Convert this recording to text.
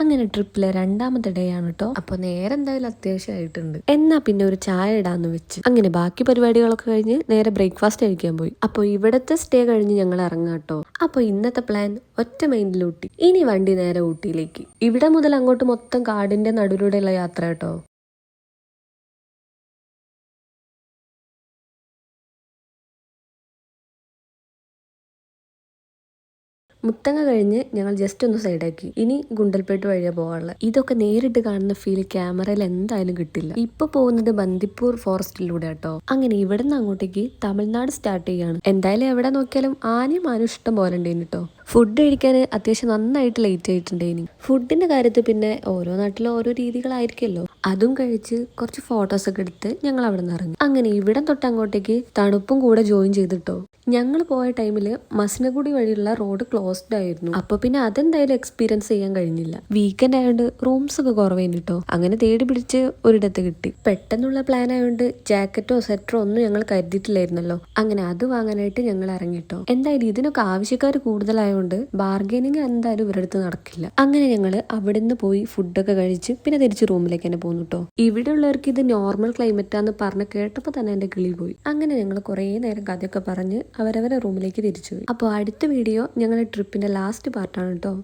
അങ്ങനെ ട്രിപ്പിലെ രണ്ടാമത്തെ ഡേ ആണ് കേട്ടോ. അപ്പൊ നേരെ എന്തായാലും അത്യാവശ്യമായിട്ടുണ്ട്. എന്നാ പിന്നെ ഒരു ചായ ഇടാന്ന് വെച്ച് അങ്ങനെ ബാക്കി പരിപാടികളൊക്കെ കഴിഞ്ഞ് നേരെ ബ്രേക്ക്ഫാസ്റ്റ് കഴിക്കാൻ പോയി. അപ്പൊ ഇവിടത്തെ സ്റ്റേ കഴിഞ്ഞ് ഞങ്ങൾ ഇറങ്ങാം കേട്ടോ. അപ്പൊ ഇന്നത്തെ പ്ലാൻ ഒറ്റ മൈൻഡിൽ ഊട്ടി. ഇനി വണ്ടി നേരെ ഊട്ടിയിലേക്ക്. ഇവിടെ മുതൽ അങ്ങോട്ട് മൊത്തം കാടിന്റെ നടുവിലൂടെയുള്ള യാത്ര കേട്ടോ. മുത്തങ്ങ കഴിഞ്ഞ് ഞങ്ങൾ ജസ്റ്റ് ഒന്ന് സൈഡാക്കി. ഇനി ഗുണ്ടൽപേട്ട് വഴിയാ പോകാനുള്ളത്. ഇതൊക്കെ നേരിട്ട് കാണുന്ന ഫീൽ ക്യാമറയിൽ എന്തായാലും കിട്ടില്ല. ഇപ്പൊ പോകുന്നത് ബന്ദിപ്പൂർ ഫോറസ്റ്റിലൂടെ കേട്ടോ. അങ്ങനെ ഇവിടെ നിന്ന് അങ്ങോട്ടേക്ക് തമിഴ്നാട് സ്റ്റാർട്ട് ചെയ്യാണ്. എന്തായാലും എവിടെ നോക്കിയാലും ആനയും മാനും ഇഷ്ടം പോലെ ഉണ്ടായിരുന്നു കേട്ടോ. ഫുഡ് കഴിക്കാൻ അത്യാവശ്യം നന്നായിട്ട് ലേറ്റ് ആയിട്ടുണ്ടായിനി. ഫുഡിന്റെ കാര്യത്തിൽ പിന്നെ ഓരോ നാട്ടിലും ഓരോ രീതികളായിരിക്കുമല്ലോ. അതും കഴിച്ച് കുറച്ച് ഫോട്ടോസ് ഒക്കെ എടുത്ത് ഞങ്ങൾ അവിടെ നിന്ന് ഇറങ്ങി. അങ്ങനെ ഇവിടെ തൊട്ട് അങ്ങോട്ടേക്ക് തണുപ്പും കൂടെ ജോയിൻ ചെയ്തിട്ടോ. ഞങ്ങൾ പോയ ടൈമില് മസനഗുഡി വഴിയുള്ള റോഡ് ക്ലോസ്ഡ് ആയിരുന്നു. അപ്പൊ പിന്നെ അതെന്തായാലും എക്സ്പീരിയൻസ് ചെയ്യാൻ കഴിഞ്ഞില്ല. വീക്കെൻഡ് ആയതുകൊണ്ട് റൂംസ് ഒക്കെ കുറവേനി കേട്ടോ. അങ്ങനെ തേടി പിടിച്ച് ഒരിടത്ത് കിട്ടി. പെട്ടെന്നുള്ള പ്ലാൻ ആയതുകൊണ്ട് ജാക്കറ്റോ സെറ്ററോ ഒന്നും ഞങ്ങൾ കരുതിയിട്ടില്ലായിരുന്നല്ലോ. അങ്ങനെ അത് വാങ്ങാനായിട്ട് ഞങ്ങൾ ഇറങ്ങിട്ടോ. എന്തായാലും ഇതിനൊക്കെ ആവശ്യക്കാർ കൂടുതലായതുകൊണ്ട് ബാർഗൈനിങ് എന്തായാലും ഇവരടുത്ത് നടക്കില്ല. അങ്ങനെ ഞങ്ങൾ അവിടെ നിന്ന് പോയി ഫുഡൊക്കെ കഴിച്ച് പിന്നെ തിരിച്ച് റൂമിലേക്ക് തന്നെ പോന്നു കേട്ടോ. ഇവിടെ ഉള്ളവർക്ക് ഇത് നോർമൽ ക്ലൈമറ്റാന്ന് പറഞ്ഞ് കേട്ടപ്പോൾ തന്നെ എന്റെ കിളി പോയി. അങ്ങനെ ഞങ്ങൾ കുറേ നേരം കഥയൊക്കെ പറഞ്ഞ് അവരവരെ റൂമിലേക്ക് തിരിച്ചു പോയി. അപ്പോൾ അടുത്ത വീഡിയോ ഞങ്ങളുടെ ട്രിപ്പിന്റെ ലാസ്റ്റ് പാർട്ടാണ് കേട്ടോ.